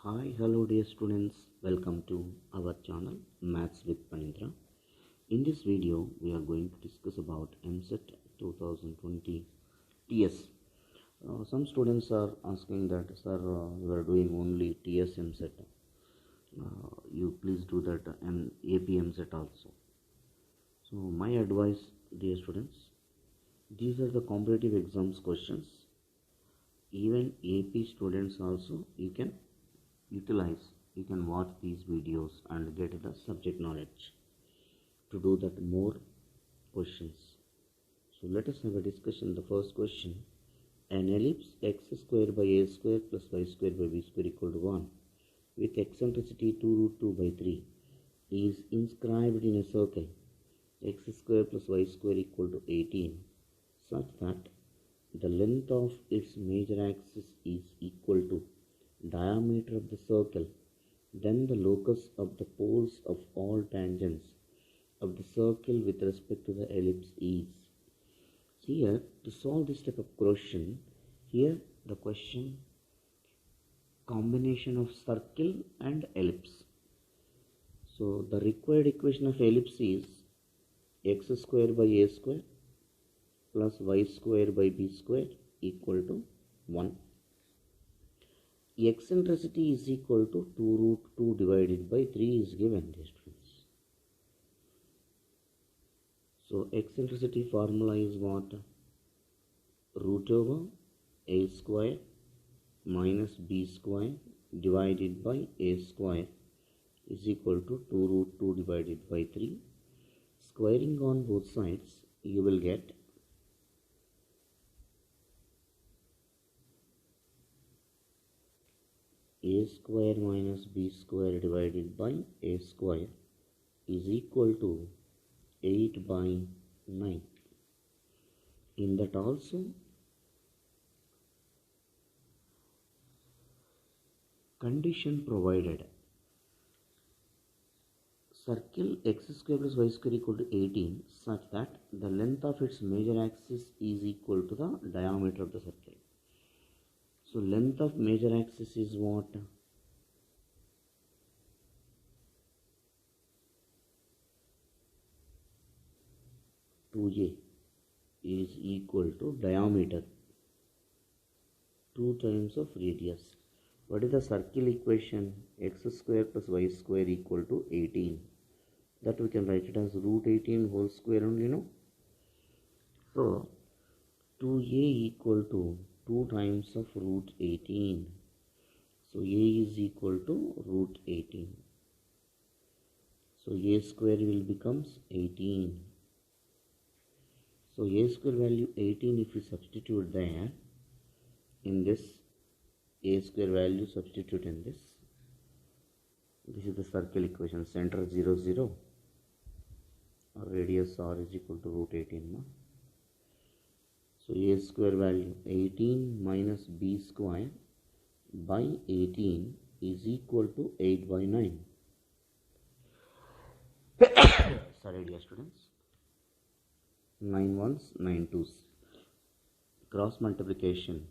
Hi, hello dear students, welcome to our channel Maths with Panindra. In this video, we are going to discuss about MSET 2020 TS. Some students are asking that, sir, you are doing only TS MSET. You please do that and AP MSET also. So my advice, dear students, these are the competitive exams questions. Even AP students also, you can utilize, you can watch these videos and get the subject knowledge to do that more questions. So let us have a discussion. The first question: an ellipse x square by a square plus y square by b square equal to 1 with eccentricity 2 root 2 by 3 is inscribed in a circle x square plus y square equal to 18 such that the length of its major axis is equal to diameter of the circle, then the locus of the poles of all tangents of the circle with respect to the ellipse is. Here, to solve this type of question, here the question combination of circle and ellipse. So the required equation of ellipse is x square by a square plus y square by b square equal to 1. Eccentricity is equal to 2 root 2 divided by 3 is given, dear students. So eccentricity formula is what? Root over a square minus b square divided by a square is equal to 2 root 2 divided by 3. Squaring on both sides, you will get a square minus b square divided by a square is equal to 8 by 9. In that also, condition provided, circle x square plus y square equal to 18 such that the length of its major axis is equal to the diameter of the circle. So length of major axis is what? 2a is equal to diameter 2 times of radius. What is the circle equation? X square plus y square equal to 18. That we can write it as root 18 whole square only, no? So 2a equal to 2 times of root 18. So a is equal to root 18. So a square will becomes 18. So a square value 18, if we substitute there in this, a square value substitute in this. This is the circle equation. Center 0 0. Radius r is equal to root 18. No? So a square value 18 minus b square by 18 is equal to 8 by 9. Sorry dear students. 9 ones, 9 twos. Cross multiplication.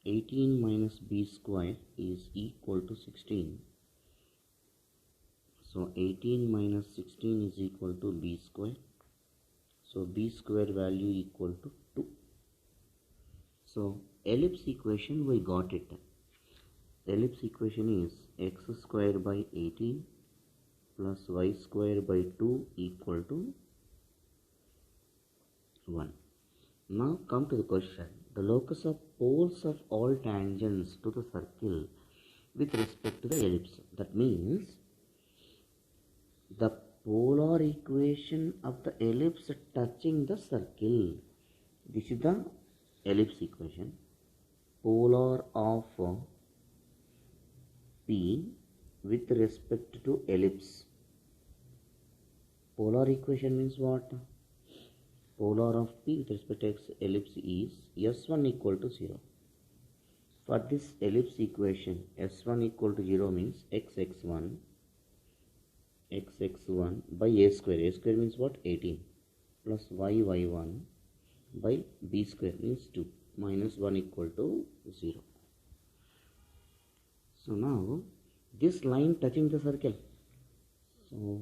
18 minus b square is equal to 16. So 18 minus 16 is equal to b square. So b square value equal to 2. So ellipse equation, we got it. Ellipse equation is x square by 18 plus y square by 2 equal to 1. Now come to the question. The locus of poles of all tangents to the circle with respect to the ellipse. That means the polar equation of the ellipse touching the circle. This is the ellipse equation. Polar of P with respect to ellipse. Polar equation means what? Polar of P with respect to ellipse is S1 equal to 0. For this ellipse equation, S1 equal to 0 means xx1 by a square. A square means what? 18 plus y1 by b square means 2 minus 1 equal to 0. So now this line touching the circle. So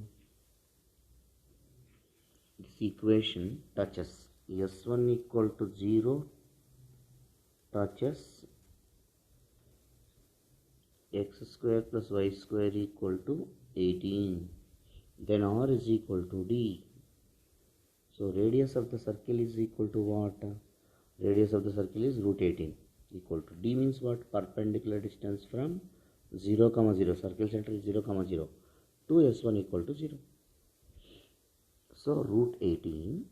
this equation touches S1 equal to 0 touches x square plus y square equal to 18. Then R is equal to D. So radius of the circle is equal to what? Radius of the circle is root 18 equal to D means what? Perpendicular distance from 0, 0. Circle center is 0, 0 to S1 equal to 0. So root 18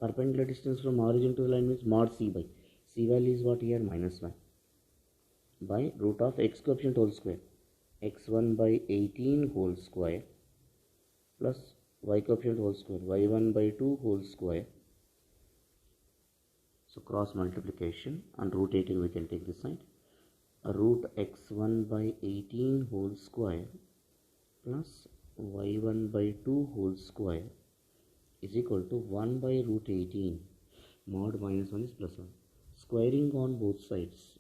perpendicular distance from origin to the line means mod C by C value is what here? Minus 1 by root of x coefficient whole square, x1 by 18 whole square plus y coefficient whole square, y1 by 2 whole square. So cross multiplication and root 18 we can take this side. Root x1 by 18 whole square plus y1 by 2 whole square is equal to 1 by root 18. Mod minus 1 is plus 1. Squaring on both sides.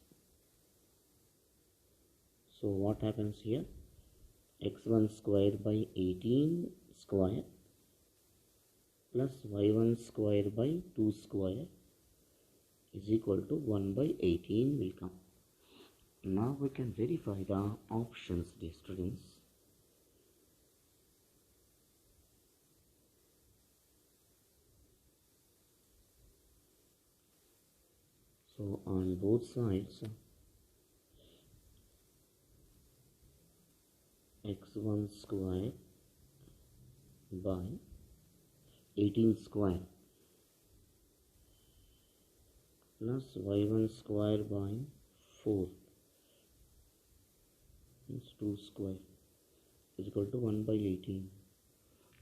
So what happens here? x1 square by 18 square plus y1 square by 2 square is equal to 1 by 18 will come. Now we can verify the options, dear students. So on both sides x1 square by 18 square plus y1 square by 4 means 2 square is equal to 1 by 18.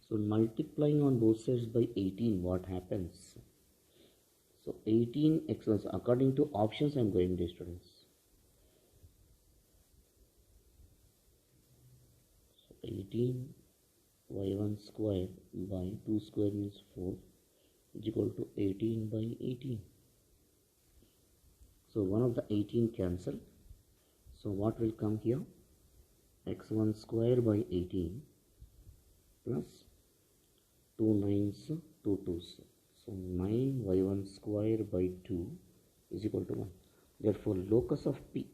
So multiplying on both sides by 18, what happens? So 18 x1, according to options I am going, dear students. So 18 y1 square by 2 square means 4 is equal to 18 by 18. So one of the 18 cancel. So what will come here? x1 square by 18 plus 2 9s 2 2s. So 9 y1 square by 2 is equal to 1. Therefore locus of P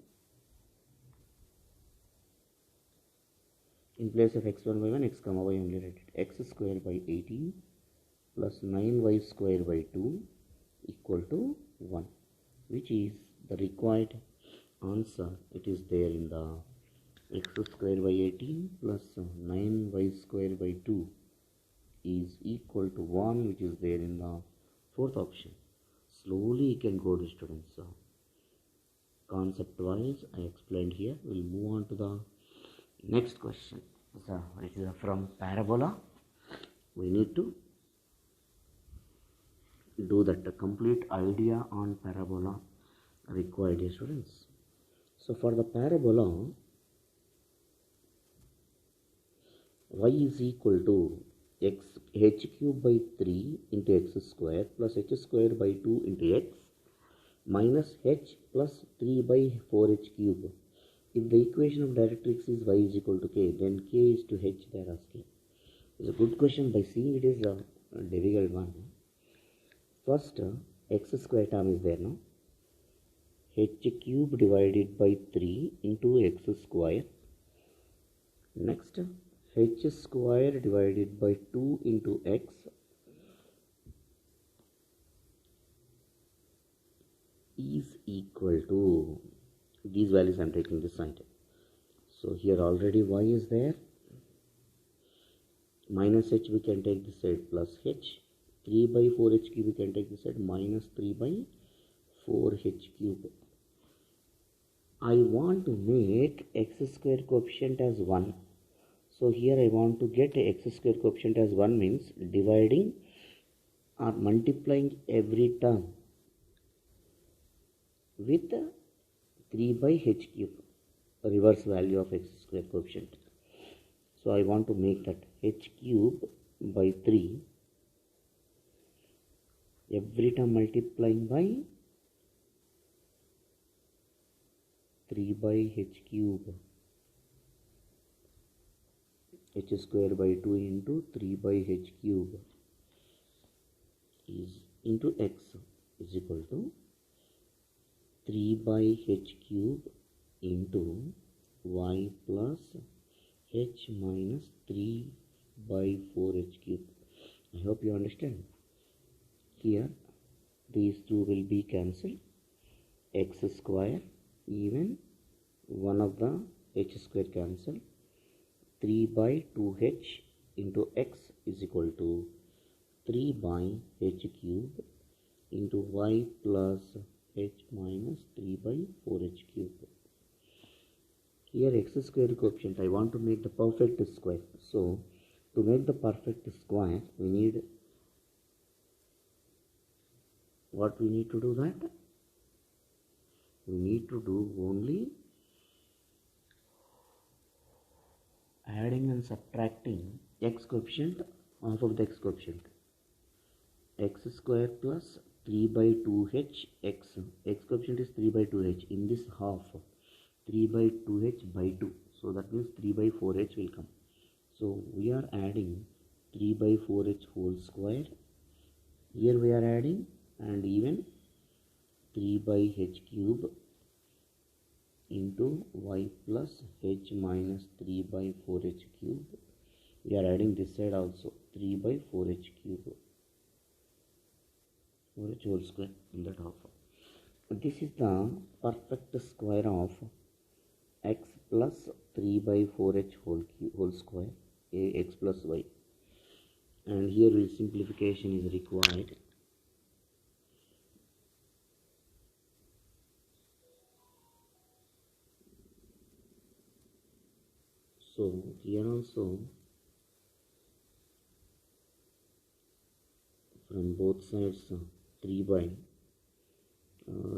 in place of x1 y1 x comma y only write it. X square by 18 plus 9y square by 2 equal to 1, which is the required answer. It is there in the x square by 18 plus 9y square by 2 is equal to 1, which is there in the fourth option. Slowly you can go to students. Concept wise I explained here. We'll move on to the next question. So it is from parabola. We need to do that complete idea on parabola required, students. So for the parabola, y is equal to h cube by 3 into x square plus h square by 2 into x minus h plus 3 by 4h cube. If the equation of directrix is y is equal to k, then k is to h they are asking. It's a good question. By seeing it is a difficult one. First, x square term is there now. H cube divided by 3 into x square. Next, h square divided by 2 into x is equal to, these values I am taking this side. So here already y is there. Minus h we can take this side plus h. 3 by 4h cube we can take this side minus 3 by 4h cube. I want to make x square coefficient as 1. So here I want to get x square coefficient as 1 means dividing or multiplying every term with 3 by h cube, reverse value of x square coefficient. So I want to make that h cube by 3, every term multiplying by 3 by h cube h square by 2 into 3 by h cube is into x is equal to 3 by h cube into y plus h minus 3 by 4h cube. I hope you understand. Here these two will be cancelled. X square, even one of the h square cancel. 3 by 2h into x is equal to 3 by h cube into y plus h minus 3 by 4h cube. Here x square coefficient, I want to make the perfect square. So to make the perfect square, we need what we need to do that? We need to do only adding and subtracting x coefficient off of the x coefficient. X square plus 3 by 2h x coefficient is 3 by 2h. In this half, 3 by 2h by 2. So that means 3 by 4h will come. So we are adding 3 by 4h whole square. Here we are adding and even 3 by h cube into y plus h minus 3 by 4h cube. We are adding this side also 3 by 4h cube, 4h whole square in that half. This is the perfect square of x plus 3 by 4h whole square, x plus y. And here simplification is required. So here also from both sides 3 by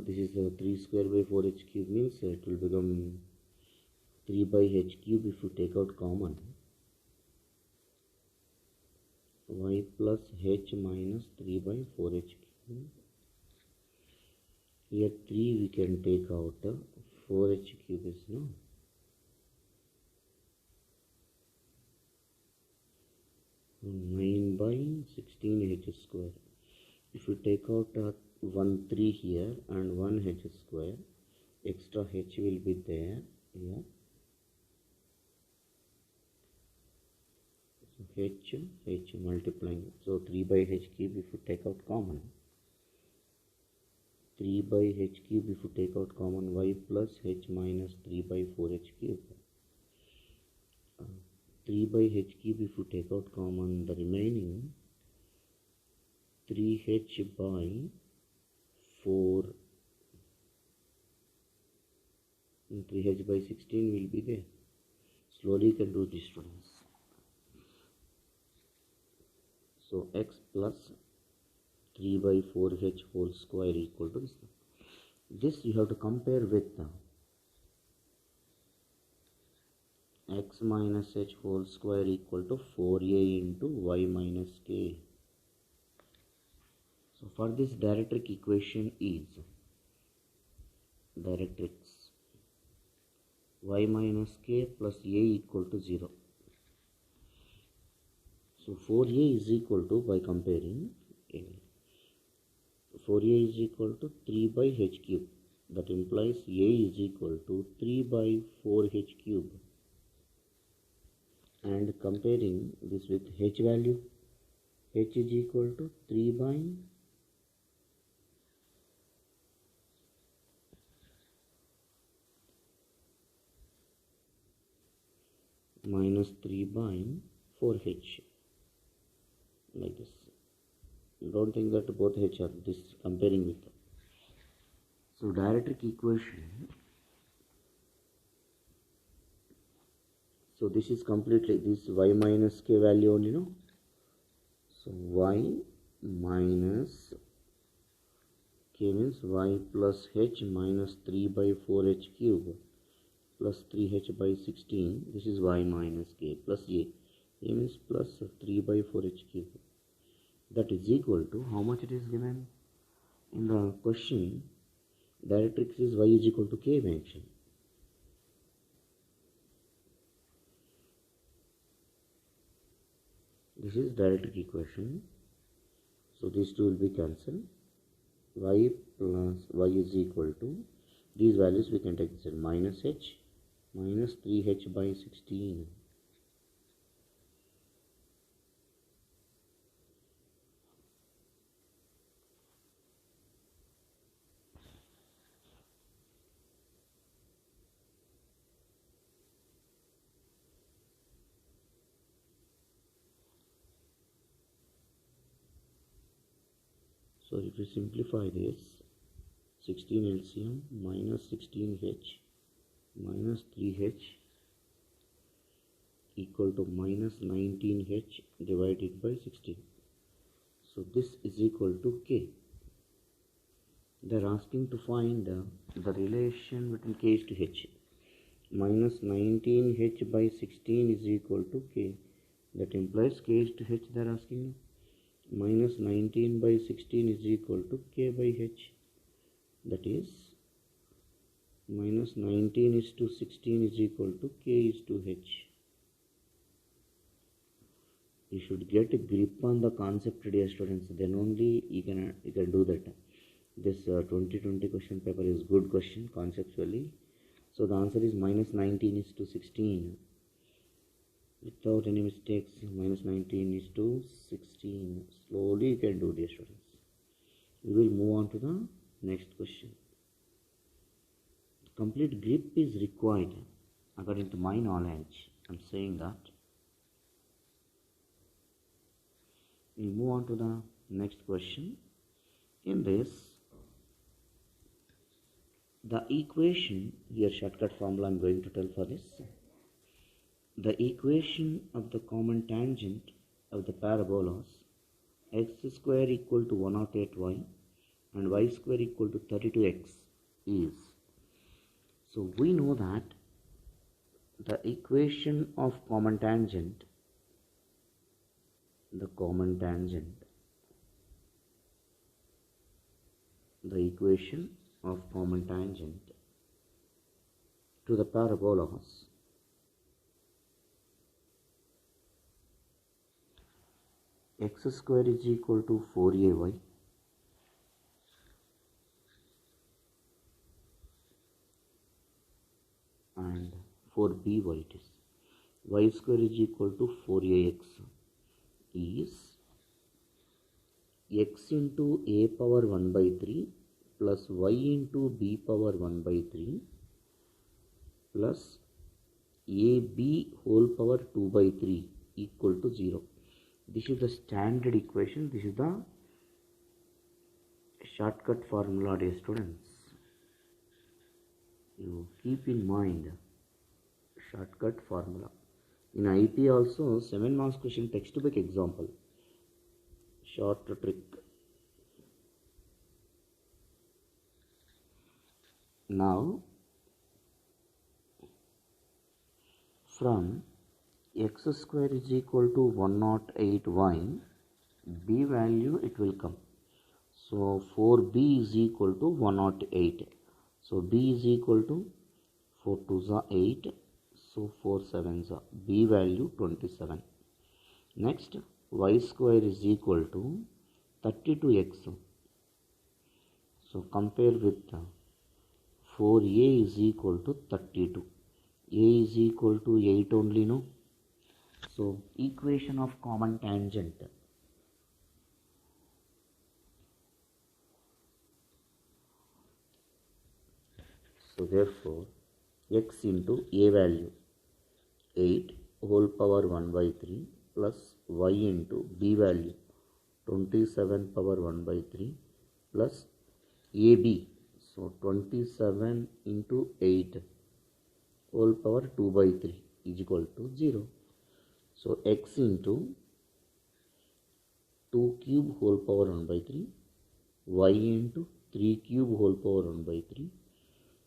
this is 3 square by 4h cube means it will become 3 by h cube if you take out common, y plus h minus 3 by 4h cube. Here 3 we can take out, 4h cube is no. 9 by 16h square. If you take out 1 3 here and 1 h square, extra h will be there here. So h multiplying. So 3 by h cube if you take out common. 3 by h cube if you take out common, y plus h minus 3 by 4h cube. 3 by h cube if you take out common, the remaining 3h by 4 and 3h by 16 will be there. Slowly you can do this, students. So x plus 3 by 4h whole square equal to this. This you have to compare with x minus h whole square equal to 4a into y minus k. So for this directrix equation is directrix y minus k plus a equal to 0. So 4a is equal to, by comparing, 4a is equal to 3 by h cube. That implies a is equal to 3 by 4h cube. And comparing this with h value, h is equal to 3 by minus 3 by 4h, like this. Don't think that both h are this, comparing with them. So directrix equation, so this is completely this y minus k value only, no? So y minus k means y plus h minus 3 by 4h cube plus 3h by 16. This is y minus k plus a means plus 3 by 4h cube. That is equal to, how much it is given in the question, directrix is y is equal to k mentioned. This is directed equation. So these two will be cancelled. Y plus y is equal to, these values we can take this minus h minus 3h by 16. So if you simplify this, 16 LCM minus 16h minus 3h equal to minus 19h divided by 16. So this is equal to k. They are asking to find the relation between k to h. Minus 19h by 16 is equal to k. That implies k to h they are asking. Minus 19 by 16 is equal to k by h. That is minus 19 is to 16 is equal to k is to h. You should get a grip on the concept, dear students. Then only you can do that. This 2020 question paper is good question conceptually. So the answer is minus 19 is to 16. Without any mistakes, minus 19 is to 16. Slowly you can do, dear students. We will move on to the next question. Complete grip is required according to my knowledge. I am saying that. We move on to the next question. In this, the equation, here shortcut formula I am going to tell for this. The equation of the common tangent of the parabolas x square equal to 108y and y square equal to 32x is. So we know that the equation of common tangent, the equation of common tangent to the parabolas x square is equal to 4ay and 4by it is. Y square is equal to 4ax is x into a power 1 by 3 plus y into b power 1 by 3 plus ab whole power 2 by 3 equal to 0. This is the standard equation. This is the shortcut formula, dear students. You keep in mind shortcut formula. In IT also 7 marks question textbook example. Short trick. Now from x square is equal to 108y, b value it will come. So 4b is equal to 108. So b is equal to 4 2s are 8. So 4 7s are b value 27. Next y square is equal to 32x. So compare with 4a is equal to 32. A is equal to 8 only, no? So equation of common tangent. So therefore x into a value 8 whole power 1 by 3 plus y into b value 27 power 1 by 3 plus ab. So 27 into 8 whole power 2 by 3 is equal to 0. So x into 2 cube whole power 1 by 3, y into 3 cube whole power 1 by 3.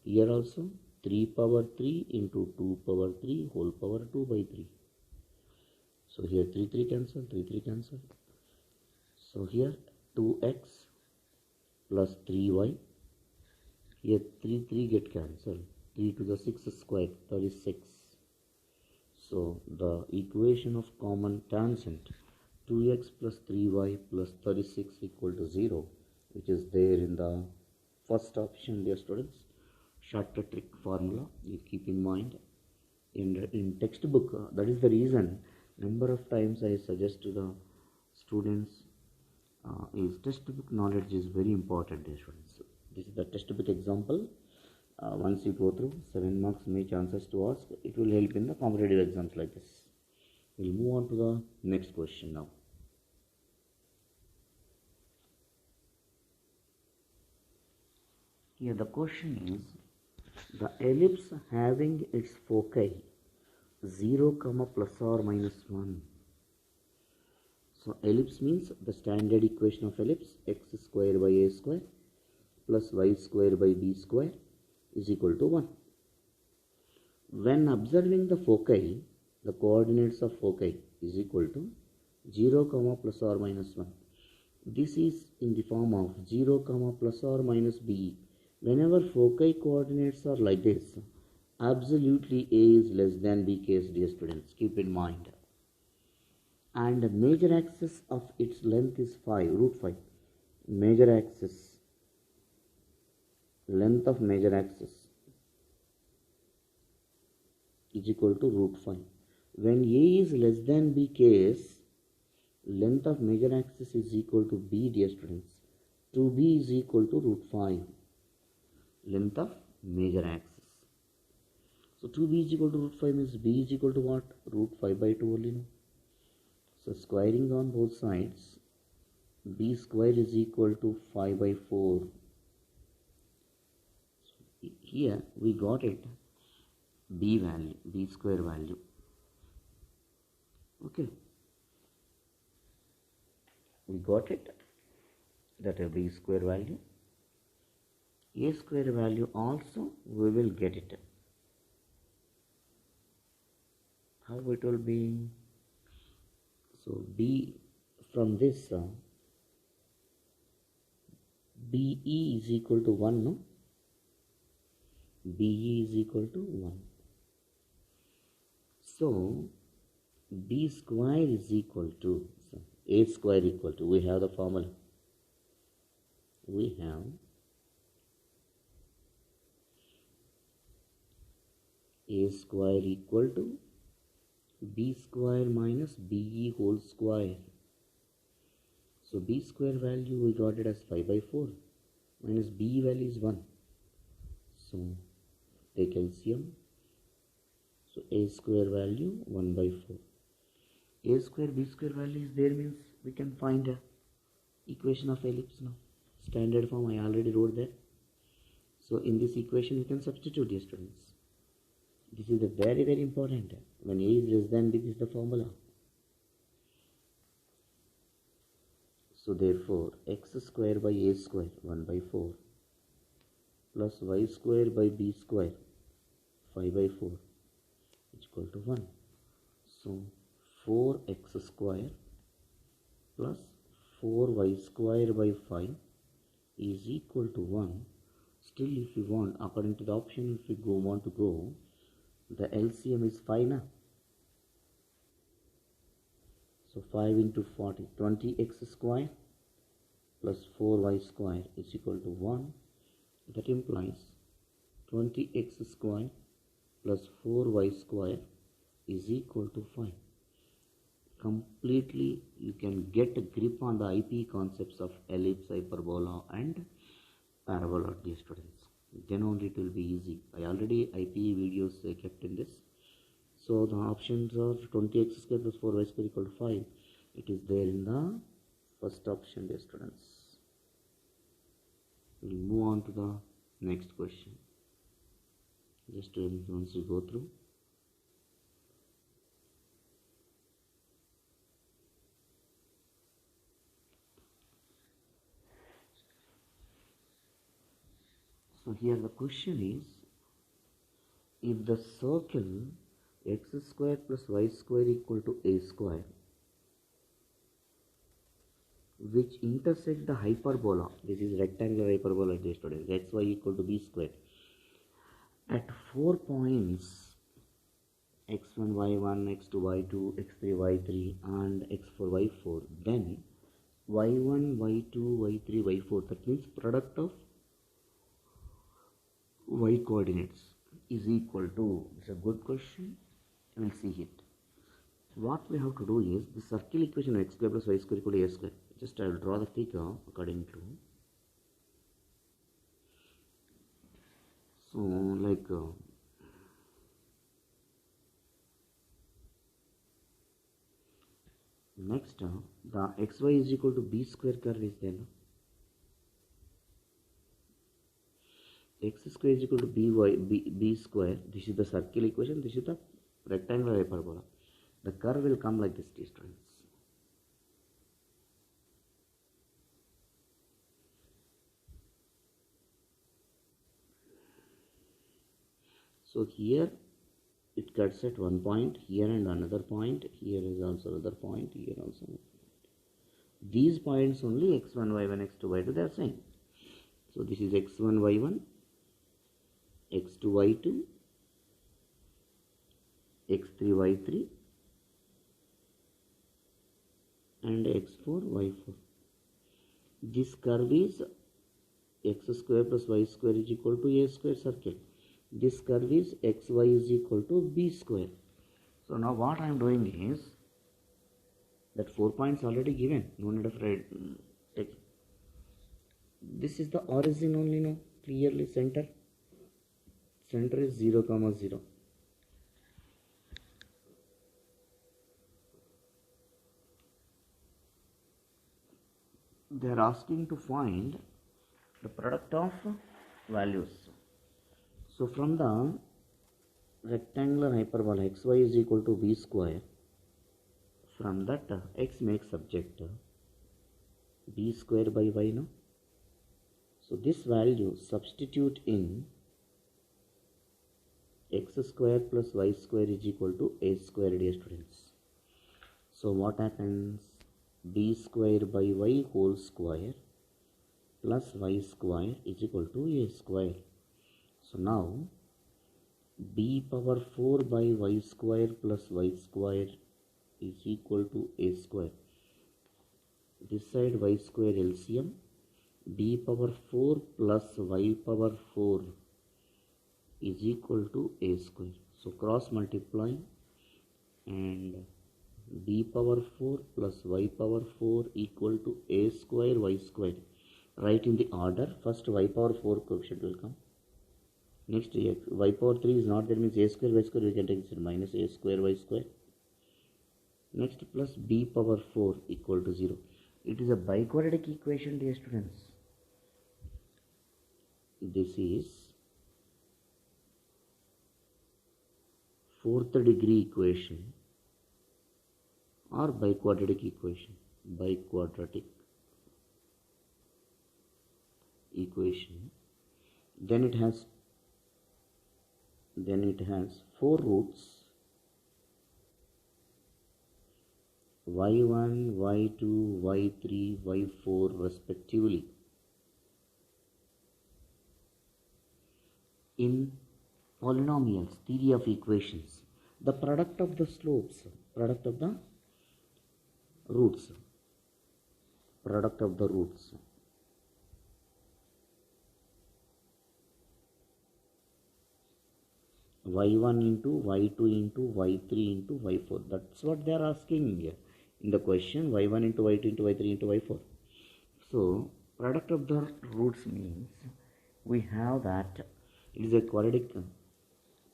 Here also 3 power 3 into 2 power 3 whole power 2 by 3. So here 3 cancel, 3 cancel. So here 2x plus 3y. Here 3 get cancelled. 3 to the 6 square, 36. So the equation of common tangent 2x plus 3y plus 36 equal to 0, which is there in the first option, dear students. Short trick formula you keep in mind in textbook. That is the reason number of times I suggest to the students is textbook knowledge is very important, dear students. This is the textbook example. Once you go through 7 marks may chances to ask, it will help in the competitive exams like this. We'll move on to the next question now. Here the question is, the ellipse having its foci 0, plus or minus 1. So ellipse means the standard equation of ellipse, x square by a square plus y square by b square is equal to 1. When observing the foci, the coordinates of foci is equal to 0, plus or minus 1. This is in the form of 0, plus or minus b. Whenever foci coordinates are like this, absolutely a is less than b case, dear students. Keep in mind. And the major axis of its length is 5, root 5. Major axis, length of major axis is equal to root 5. When a is less than b case, length of major axis is equal to b, dear students. 2b is equal to root 5. Length of major axis. So 2b is equal to root 5 means b is equal to what? Root 5 by 2 only. No? So squaring on both sides, b square is equal to 5 by 4. So here we got it, b value, b square value. Okay. We got it, that is b square value. A square value also we will get it. How it will be? So b from this BE is equal to 1, no? BE is equal to 1. So B square is equal to, so A square equal to, we have the formula. We have A square equal to B square minus BE whole square. So B square value we got it as 5 by 4 minus B value is 1. So take LCM. So A square value 1 by 4. A square B square value is there means we can find a equation of ellipse now. Standard form I already wrote there. So in this equation you can substitute, dear students. This is a very important. When A is less than B, this is the formula. So therefore x square by A square 1 by 4 plus y square by B square 5 by 4 is equal to 1. So 4x square plus 4y square by 5 is equal to 1. Still, if you want, according to the option, if you want to go, the LCM is 5 now. So 5 into 40, 20x square plus 4y square is equal to 1. That implies 20x square plus 4y square is equal to 5. Completely you can get a grip on the IP concepts of ellipse, hyperbola and parabola, dear students. Then only it will be easy. I already IP videos kept in this. So the options are 20x square plus 4y square equal to 5. It is there in the first option, dear students. We'll move on to the next question. Just once you go through. So here the question is, if the circle x square plus y square equal to a square, which intersect the hyperbola, this is rectangular hyperbola, dear students, xy equal to b square, at 4 points x1 y1 x2 y2 x3 y3 and x4 y4, then y1 y2 y3 y4, that means product of y coordinates is equal to, it's a good question, we'll see it. What we have to do is the circle equation of x square plus y square equal to a square. Just I will draw the figure according to, so like next the xy is equal to b square curve is there. X square is equal to b square. This is the circle equation. This is the rectangular hyperbola. The curve will come like this distance. So here it cuts at one point, here and another point, here is also another point, here also. These points only x1, y1, x2, y2 they are same. So this is x1, y1, x2, y2, x3, y3 and x4, y4. This curve is x square plus y square is equal to a square circle. This curve is xy is equal to b square. So now what I am doing is that 4 points already given. No need of take. This is the origin only, no, clearly center. Center is 0, 0. They are asking to find the product of values. So from the rectangular hyperbola xy is equal to b square, from that x makes subject b square by y, no? So this value substitute in x square plus y square is equal to a square, dear students. So what happens? B square by y whole square plus y square is equal to a square. So now b power 4 by y square plus y square is equal to a square. This side y square LCM, b power 4 plus y power 4 is equal to a square. So cross multiply and b power 4 plus y power 4 equal to a square y square. Write in the order. First y power 4 coefficient will come. Next y power 3 is not there, means a square y square we can take this minus a square y square. Next plus b power 4 equal to 0. It is a biquadratic equation, dear students. This is fourth degree equation or biquadratic equation. Biquadratic equation. Then it has 4 roots, y1, y2, y3, y4 respectively. In polynomials, theory of equations, the product of the slopes, product of the roots, product of the roots, y1 into y2 into y3 into y4. That's what they are asking here in the question, y1 into y2 into y3 into y4. So product of the roots means we have that it is a quadratic.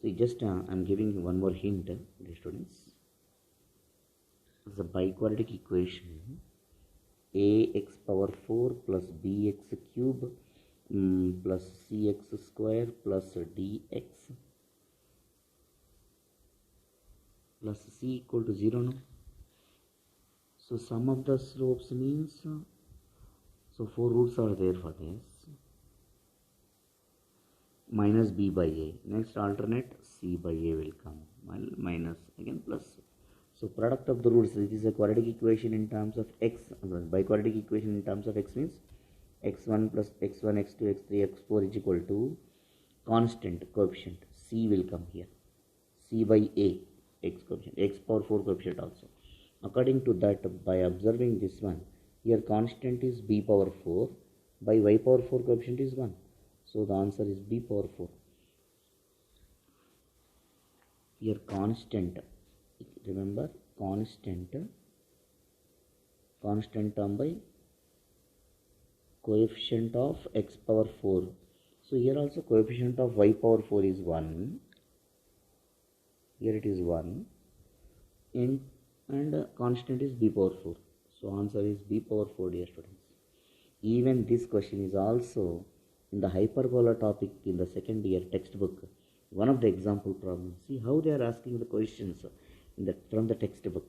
See, just I'm giving one more hint, dear students. It's a biquadratic equation. Ax power 4 plus bx cube plus cx square plus dx plus c equal to 0, no? So sum of the slopes means, so 4 roots are there for this, minus b by a. Next alternate c by a will come, minus again plus. So product of the roots, this is a quadratic equation in terms of x, biquadratic equation in terms of x means x1 plus x1, x2, x3, x4 is equal to constant coefficient c will come here, c by a. x coefficient, x power 4 coefficient also. According to that, by observing this one, here constant is b power 4, by y power 4 coefficient is 1. So the answer is b power 4. Here constant, remember constant term by coefficient of x power 4. So here also coefficient of y power 4 is 1. Here it is 1. And constant is b power 4. So answer is b power 4, dear students. Even this question is also in the hyperbola topic in the second year textbook. One of the example problems. See how they are asking the questions from the textbook.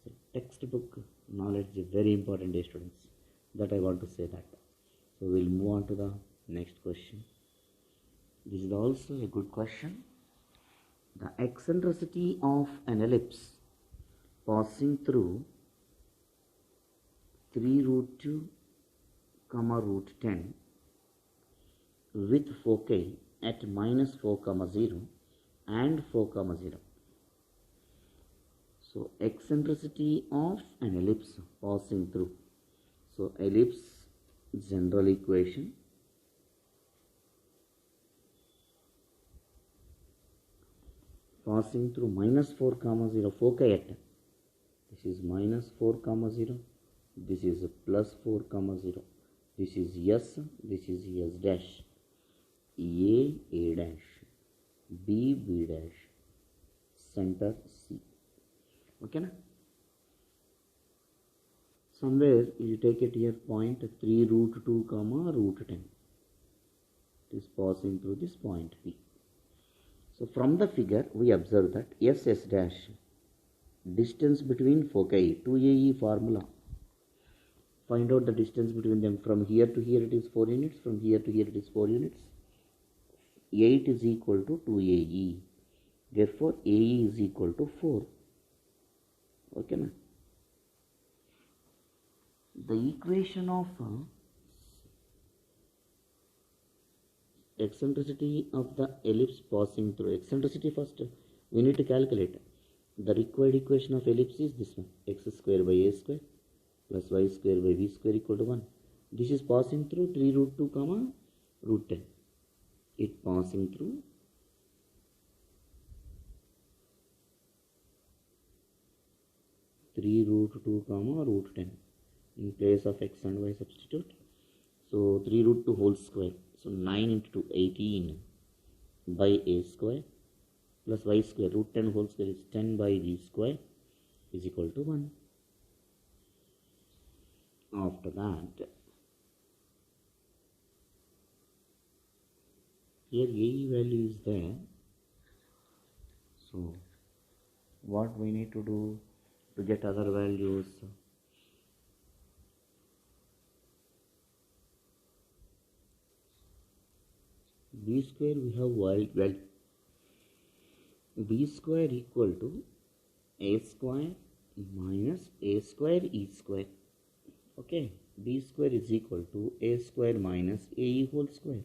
So textbook knowledge is very important, dear students. That I want to say that. So we'll move on to the next question. This is also a good question. The eccentricity of an ellipse passing through 3 root 2 comma root 10 with foci at minus 4 comma 0 and 4 comma 0. So eccentricity of an ellipse passing through. So ellipse general equation. Passing through minus 4 comma 0 foci at. This is minus 4 comma 0. This is plus 4 comma 0. This is S. This is S dash. A dash. B dash. Center C. Okay na? Somewhere you take it here point 3 root 2 comma root 10. It is passing through this point P. So from the figure we observe that S dash, distance between foci, 2AE formula. Find out the distance between them. From here to here it is 4 units, from here to here it is 4 units. 8 is equal to 2AE. Therefore AE is equal to 4. Okay na? The equation of eccentricity of the ellipse passing through. Eccentricity first we need to calculate. The required equation of ellipse is this one, x square by a square plus y square by v square equal to 1. This is passing through 3 root 2 comma root 10. It passing through 3 root 2 comma root 10. In place of x and y substitute. So 3 root 2 whole square. So 9 into 2, 18 by a square plus y square. Root 10 whole square is 10 by v square is equal to 1. After that, here AE value is there. So what we need to do to get other values? B square we have value. B square equal to a square minus a square e square. Okay, b square is equal to a square minus ae whole square.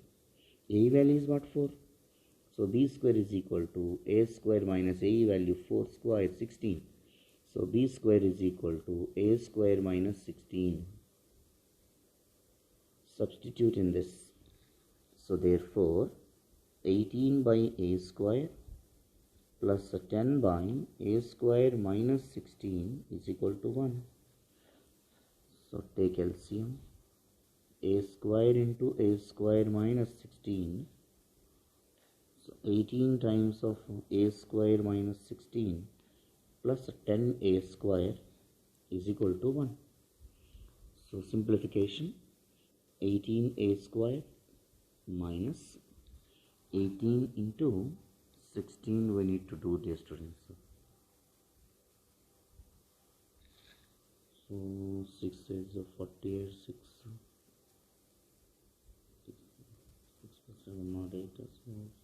A value is what? 4. So b square is equal to a square minus ae value 4 square 16. So b square is equal to a square minus 16. Substitute in this. So therefore 18 by a square plus 10 by a square minus 16 is equal to 1. So take LCM. A square into a square minus 16. So 18 times of a square minus 16 plus 10 a square is equal to 1. So simplification, 18 a square minus 18 into 16 we need to do, dear students. So 6 is 48, 6 plus 7 not 8,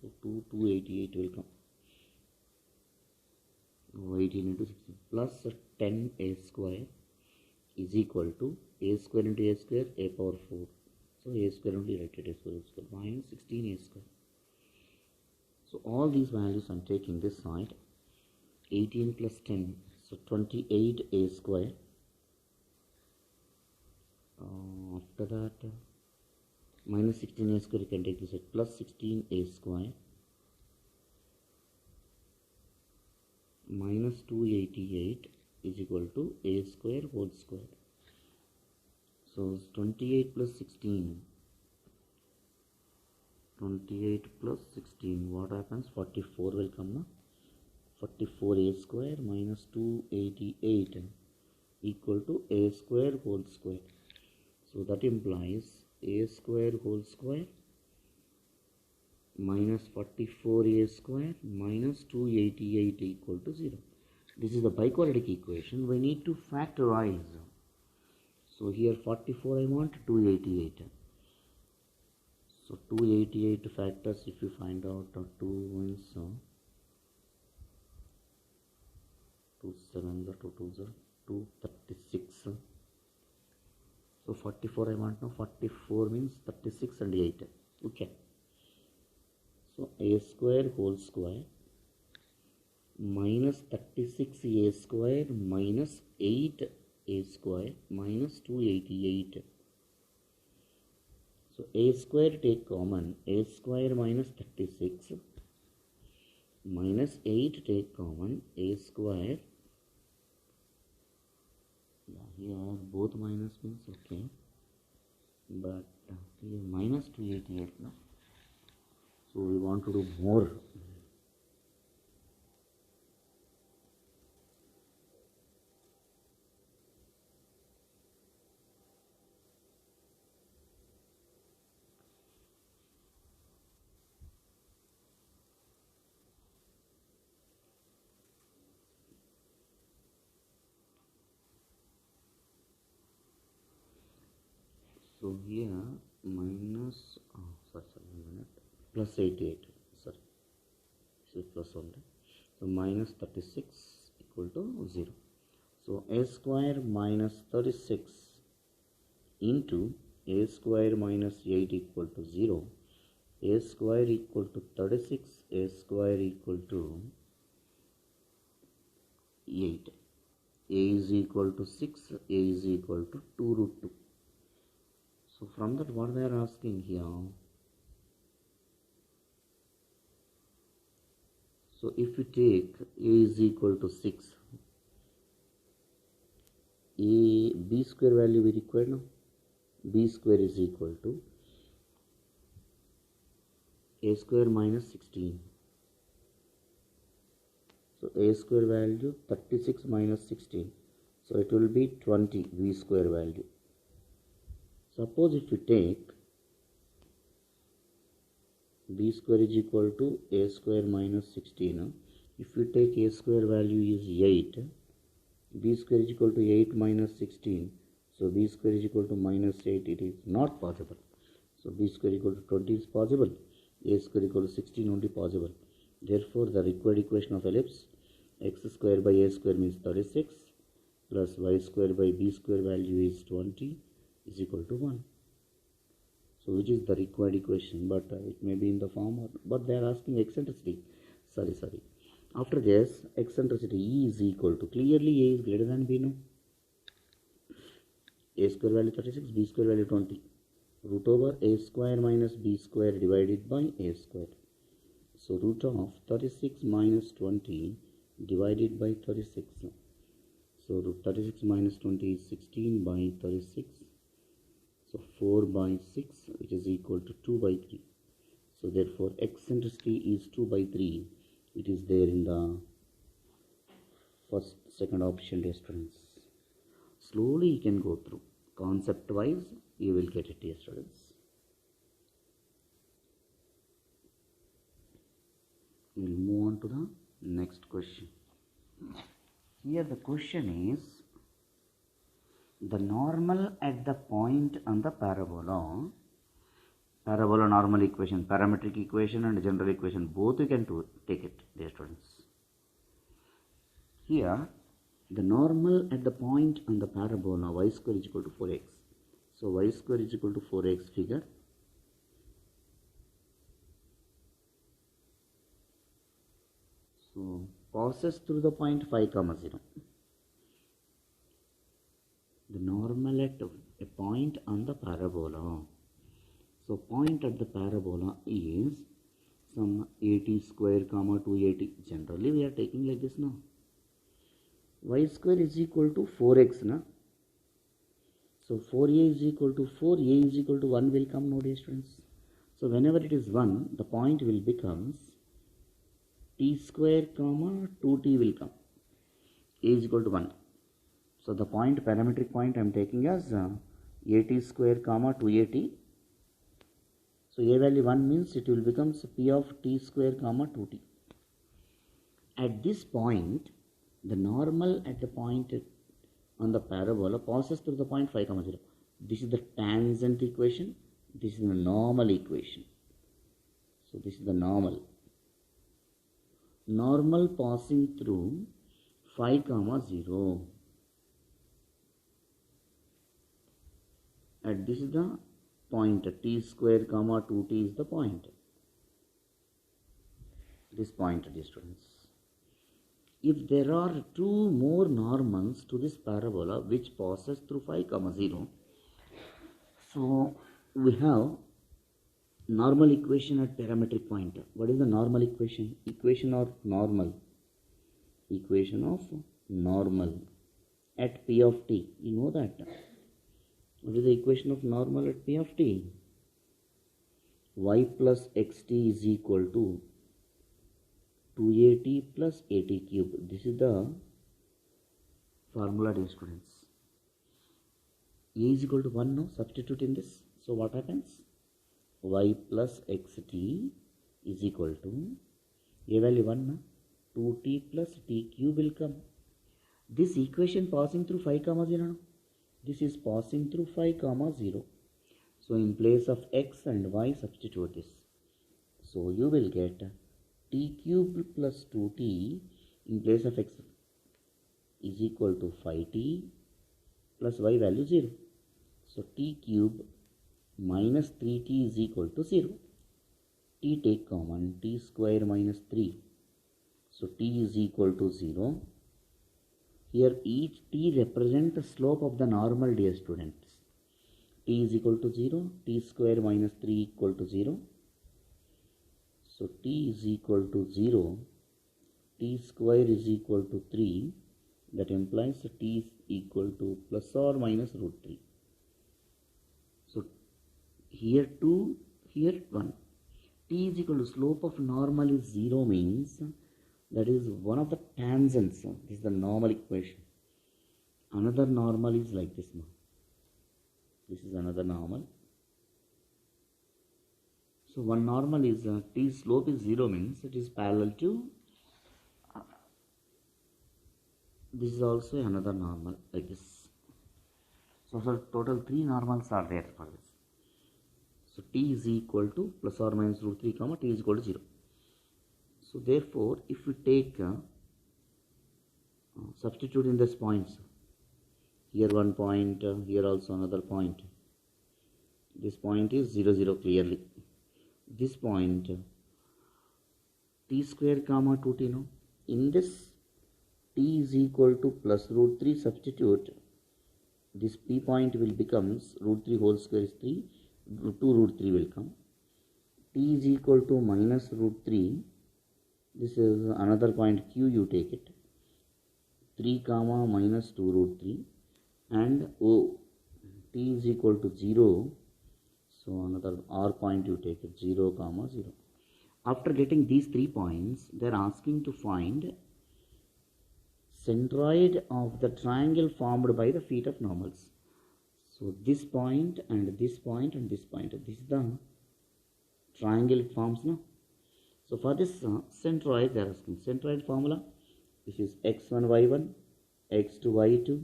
so 288 will come. 18 into 16 plus 10 a square is equal to a square into a square a power 4. So a square only write a square minus 16 a square. So all these values I'm taking this side. 18 plus 10, so 28a square. After that, minus 16a square, you can take this at plus 16a square minus 288 is equal to a square whole square. So 28 plus 16, 28 plus 16, what happens? 44 will come now. 44a square minus 288 equal to a square whole square. So that implies a square whole square minus 44a square minus 288 equal to 0. This is the biquadratic equation. We need to factorize. So here 44 I want, 288. So 288 factors, if you find out 2 means 2 7 2 2 0 236. So 44 I want now, 44 means 36 and 8. Okay. So a square whole square minus 36a square minus 8a square minus 288. So a square take common, a square minus 36 minus 8 take common, a square. Here both minus means okay, but here minus 288 no. So we want to do more. So here minus plus 88, sorry, this is plus only. So minus 36 equal to 0. So a square minus 36 into a square minus 8 equal to 0. A square equal to 36, a square equal to 8. A is equal to 6, a is equal to 2 root 2. So from that, what they are asking here, so if you take a is equal to 6, b square value we require now, b square is equal to a square minus 16. So a square value 36 minus 16, so it will be 20 b square value. Suppose if you take b square is equal to a square minus 16, if you take a square value is 8, b square is equal to 8 minus 16, so b square is equal to minus 8, it is not possible. So b square equal to 20 is possible, a square equal to 16 only possible. Therefore the required equation of ellipse, x square by a square means 36 plus y square by b square value is 20 is equal to 1. So which is the required equation, but it may be in the form or, but they are asking eccentricity. Sorry. After this, eccentricity E is equal to, clearly A is greater than B, no? A square value 36, B square value 20. Root over A square minus B square divided by A square. So root of 36 minus 20 divided by 36. So root 36 minus 20 is 16 by 36. So 4 by 6, which is equal to 2 by 3. So therefore eccentricity is 2 by 3. It is there in the second option, dear students. Slowly you can go through. Concept wise, you will get it, dear students. We will move on to the next question. Here the question is, the normal at the point on the parabola normal equation, parametric equation and general equation, both you can take it, dear students. Here the normal at the point on the parabola y square is equal to 4x. So y square is equal to 4x figure. So passes through the point 5 comma 0. The normal at a point on the parabola. So point at the parabola is some 80 square comma 280. Generally we are taking like this now. Y square is equal to 4x na. So 4a is equal to 4, a is equal to 1 will come, no dear students. So whenever it is 1, the point will becomes t square comma 2t will come. A is equal to 1. So the point, parametric point I am taking as 80 square comma 280. So a value 1 means it will become p of t square comma 2t. At this point, the normal at the point on the parabola passes through the point 5 comma 0. This is the tangent equation. This is the normal equation. So this is the normal. Normal passing through 5 comma 0. And this is the point, t square comma 2t is the point. This point, dear students. If there are two more normals to this parabola which passes through 5 comma 0, so we have normal equation at parametric point. What is the normal equation? Equation of normal. Equation of normal at p of t. You know that. What is the equation of normal at p of t? Y plus xt is equal to 2at plus at cube. This is the formula, dear students. A is equal to 1 now. Substitute in this. So what happens? Y plus xt is equal to a value 1 now. 2t plus t cube will come. This equation passing through 5 comma 0. This is passing through 5 comma 0. So in place of x and y, substitute this. So you will get t cube plus 2t in place of x is equal to 5t plus y value 0. So t cube minus 3t is equal to 0. T take common, t square minus 3. So t is equal to 0. Here each t represents the slope of the normal, dear students. T is equal to 0, t square minus 3 equal to 0. So t is equal to 0, t square is equal to 3. That implies t is equal to plus or minus root 3. So here 2, here 1. T is equal to slope of normal is 0 means that is one of the tangents. This is the normal equation. Another normal is like this now. This is another normal. So one normal is t slope is 0 means it is parallel to this is also another normal like this. So total 3 normals are there for this. So t is equal to plus or minus root 3 comma t is equal to 0. So therefore if we take substitute in this points, here one point, here also another point. This point is 0 0 clearly. This point t square comma 2t no. In this t is equal to plus root 3 substitute. This p point will becomes root 3 whole square is 3. 2 root 3 will come. T is equal to minus root 3. This is another point q, you take it. 3 comma minus 2 root 3. And O, t is equal to 0. So another R point you take it, 0 comma 0. After getting these 3 points, they are asking to find centroid of the triangle formed by the feet of normals. So this point and this point and this point. This is the triangle it forms now. So for this centroid, they are asking centroid formula. This is x1 y1, x2 y2,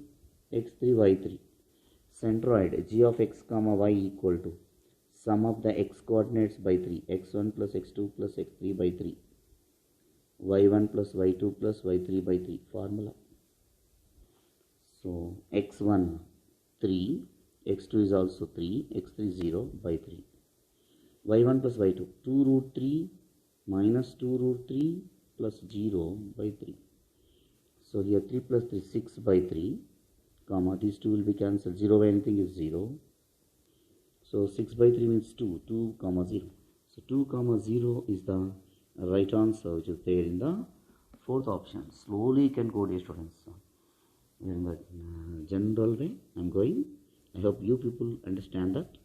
x3 y3. Centroid g of x comma y equal to sum of the x coordinates by 3, x1 plus x2 plus x3 by 3, y1 plus y2 plus y3 by 3 formula. So x1 3, x2 is also 3, x3 0 by 3, y1 plus y2 2 root 3 minus 2 root 3 plus 0 by 3. So here 3 plus 3, 6 by 3, comma, these 2 will be cancelled. 0 by anything is 0. So 6 by 3 means 2, 2 comma 0. So 2 comma 0 is the right answer, which is there in the fourth option. Slowly you can go, dear students. In the general way I am going. I hope you people understand that.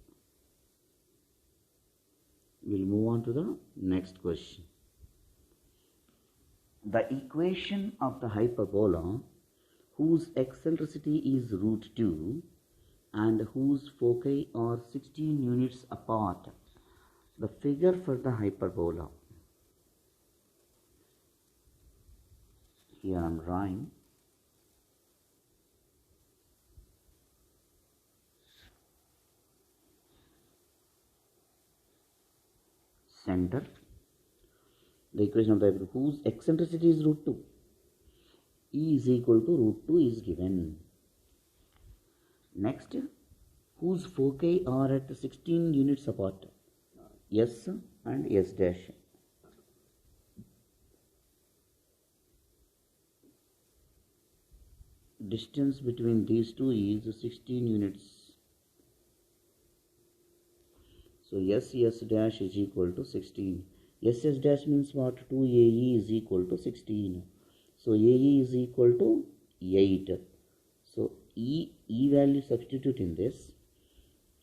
We will move on to the next question. The equation of the hyperbola whose eccentricity is root 2 and whose foci are 16 units apart. The figure for the hyperbola. Here I am drawing. Center. The equation of the hyperbola whose eccentricity is root 2. E is equal to root 2 is given. Next, whose foci are at 16 units apart. S and S dash. Distance between these two is 16 units. So S dash is equal to 16. S dash means what? 2AE is equal to 16. So AE is equal to 8. So E value substitute in this.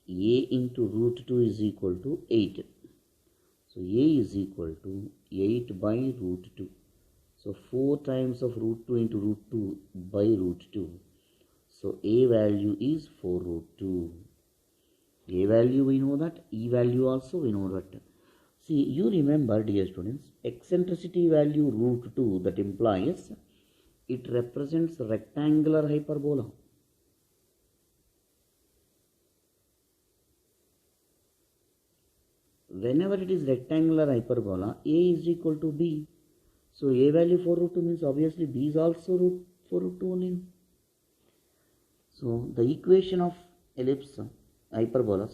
A into root 2 is equal to 8. So A is equal to 8 by root 2. So 4 times of root 2 into root 2 by root 2. So A value is 4 root 2. A value we know that, E value also we know that. See, you remember, dear students, eccentricity value root 2, that implies it represents rectangular hyperbola. Whenever it is rectangular hyperbola, A is equal to B. So A value 4 root 2 means obviously B is also 4 root 2 only. So the equation of hyperbola,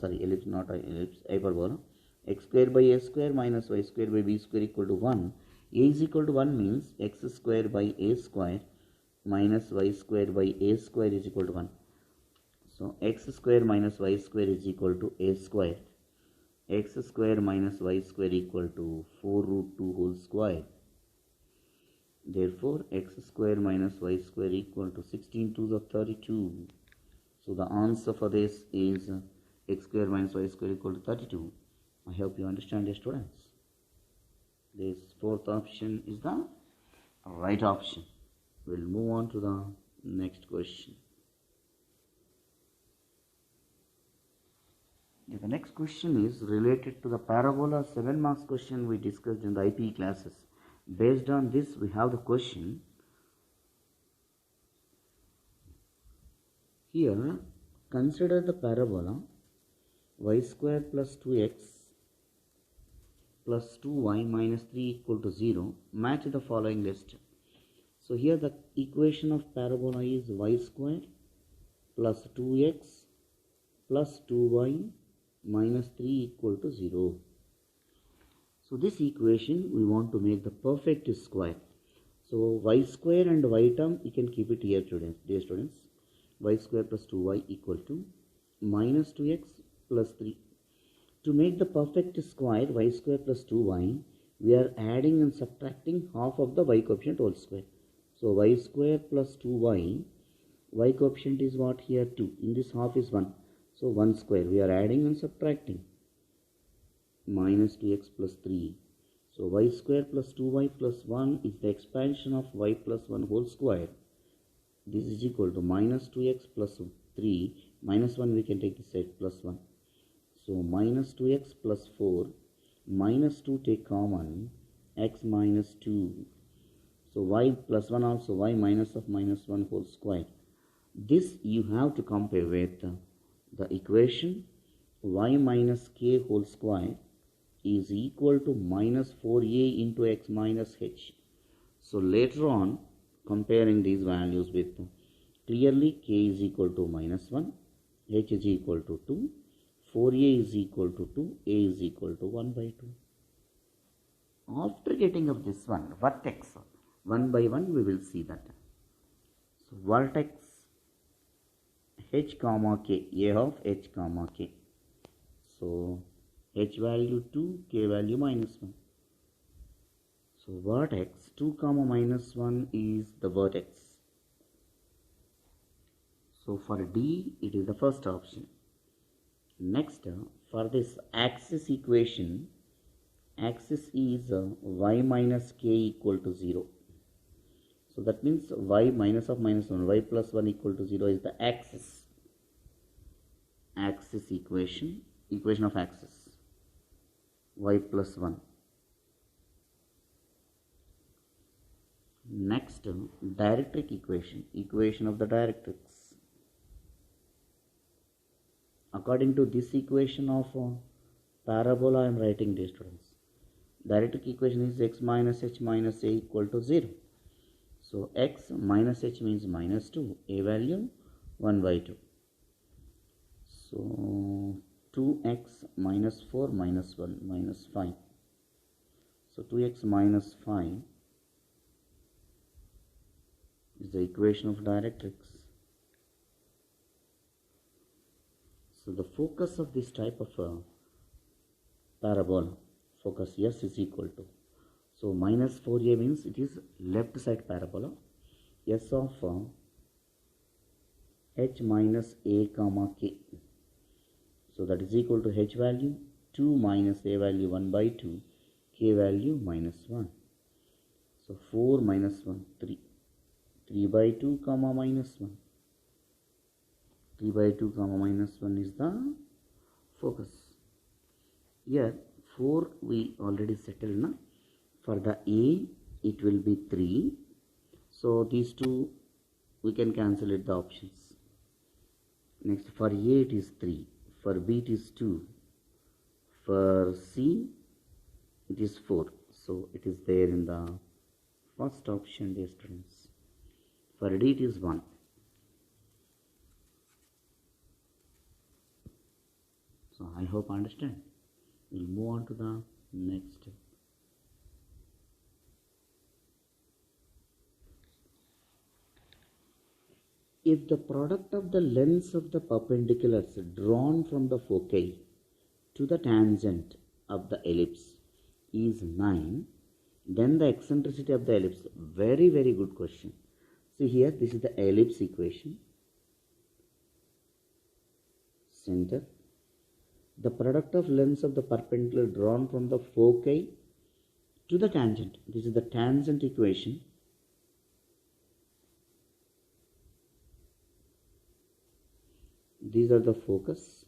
x square by a square minus y square by b square equal to 1. A is equal to 1 means x square by a square minus y square by a square is equal to 1. So x square minus y square is equal to a square. X square minus y square equal to 4 root 2 whole square. Therefore, x square minus y square equal to 16 to the 32. So the answer for this is x square minus y square equal to 32. I hope you understand, dear students. This fourth option is the right option. We'll move on to the next question. The next question is related to the parabola 7 marks question we discussed in the IPE classes. Based on this, we have the question. Here, consider the parabola y square plus 2x plus 2y minus 3 equal to 0. Match the following list. So here the equation of parabola is y square plus 2x plus 2y minus 3 equal to 0. So this equation we want to make the perfect square. So y square and y term you can keep it here, dear students. Y square plus 2y equal to minus 2x plus 3. To make the perfect square y square plus 2y, we are adding and subtracting half of the y coefficient whole square. So y square plus 2y, y coefficient is what here? 2. In this half is 1. So 1 square. We are adding and subtracting. Minus 2x plus 3. So y square plus 2y plus 1 is the expansion of y plus 1 whole square. This is equal to minus 2x plus 3. Minus 1 we can take this side plus 1. So minus 2x plus 4. Minus 2 take common. X minus 2. So y plus 1 also y minus of minus 1 whole square. This you have to compare with the equation y minus k whole square is equal to minus 4a into x minus h. So later on, comparing these values with clearly k is equal to minus 1, h is equal to 2, 4a is equal to 2, a is equal to 1 by 2. after getting of this one vertex, one by one we will see that. So vertex h comma k, a of h comma k. So h value 2, k value minus 1. So vertex 2 comma minus 1 is the vertex. So for D it is the first option. Next, for this axis equation, axis is y minus k equal to 0. So that means y minus of minus 1, y plus 1 equal to 0 is the axis. Axis equation, equation of axis, y plus 1. Next, directric equation, equation of the directrix. According to this equation of parabola, I am writing, dear students. Directric equation is x minus h minus a equal to 0. So x minus h means minus 2, a value 1 by 2. So 2x minus 4 minus 1 minus 5. So 2x minus 5 is the equation of directrix. So the focus of this type of parabola, focus S is equal to, so minus 4a means it is left side parabola, S of h minus a comma k. So that is equal to h value 2 minus a value 1 by 2, k value minus 1. So 4 minus 1, 3. 3 by 2 comma minus 1. 3 by 2 comma minus 1 is the focus. Here 4 we already settled na. For the A it will be 3. So these two we can cancel it the options. Next, for A it is 3. For B it is 2. For C it is 4. So it is there in the first option, dear students. For D it is 1. So I hope you understand. We'll move on to the next step. If the product of the lengths of the perpendiculars drawn from the foci to the tangent of the ellipse is 9, then the eccentricity of the ellipse. Very, very good question. See here, this is the ellipse equation. Center. The product of lengths of the perpendicular drawn from the foci to the tangent. This is the tangent equation. These are the focus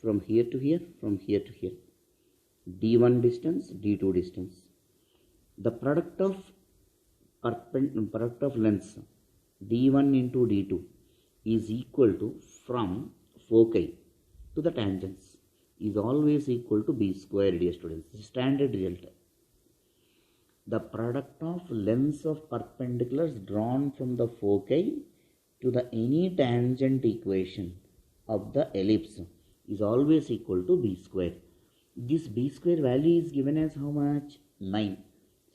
from here to here, from here to here. D1 distance, D2 distance. The product of lengths D1 into D2 is equal to, from foci to the tangents, is always equal to b square, dear students. This is standard result. The product of lengths of perpendiculars drawn from the foci to the any tangent equation of the ellipse is always equal to b square. This b square value is given as how much? 9.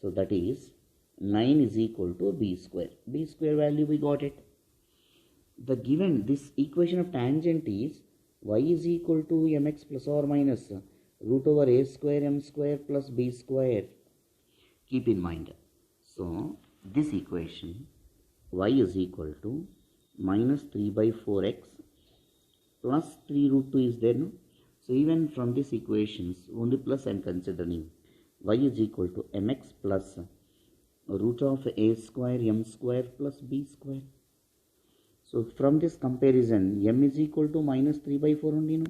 So that is 9 is equal to b square. B square value we got it. The given this equation of tangent is y is equal to mx plus or minus root over a square m square plus b square. Keep in mind. So this equation y is equal to minus 3 by 4x plus 3 root 2 is there, no? So even from these equations only plus I am considering. Y is equal to mx plus root of a square m square plus b square. So from this comparison, m is equal to minus 3 by 4 only, no?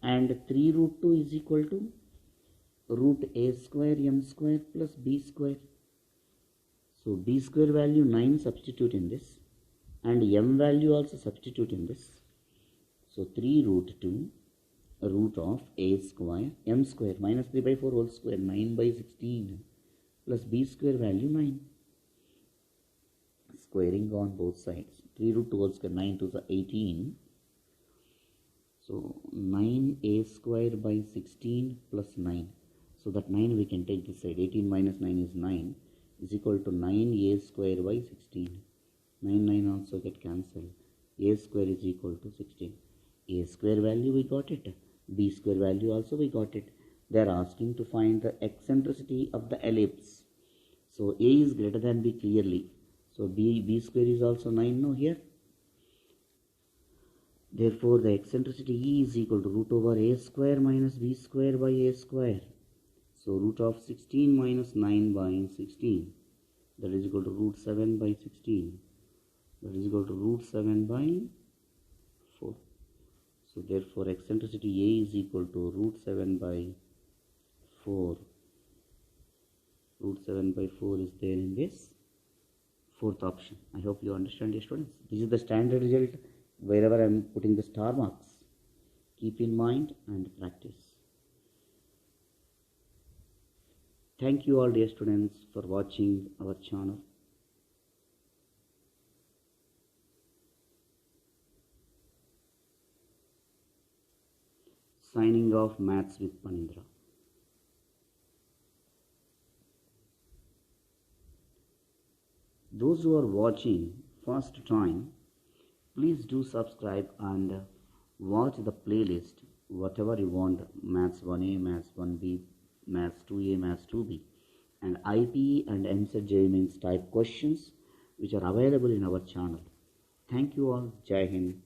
And 3 root 2 is equal to root a square m square plus b square. So b square value 9 substitute in this, and m value also substitute in this. So 3 root 2 root of a square m square minus 3 by 4 whole square 9 by 16 plus b square value 9. Squaring on both sides. 3 root 2 whole square 9 to the 18. So 9a square by 16 plus 9. So that 9 we can take this side. 18 minus 9 is 9 is equal to 9a square by 16. 9 also get cancelled. A square is equal to 16. A square value we got it. B square value also we got it. They are asking to find the eccentricity of the ellipse. So A is greater than B clearly. So B square is also 9 now here. Therefore the eccentricity E is equal to root over A square minus B square by A square. So root of 16 minus 9 by 16. That is equal to root 7 by 16. That is equal to root 7 by 4. So therefore eccentricity A is equal to root 7 by 4. Root 7 by 4 is there in this fourth option. I hope you understand, dear students. This is the standard result wherever I am putting the star marks. Keep in mind and practice. Thank you all, dear students, for watching our channel. Signing off, Maths with Panindra. Those who are watching first time, please do subscribe and watch the playlist, whatever you want, Maths 1A, Maths 1B, Maths 2A, Maths 2B, and IP and MSET JEE Mains type questions which are available in our channel. Thank you all. Jai Hind.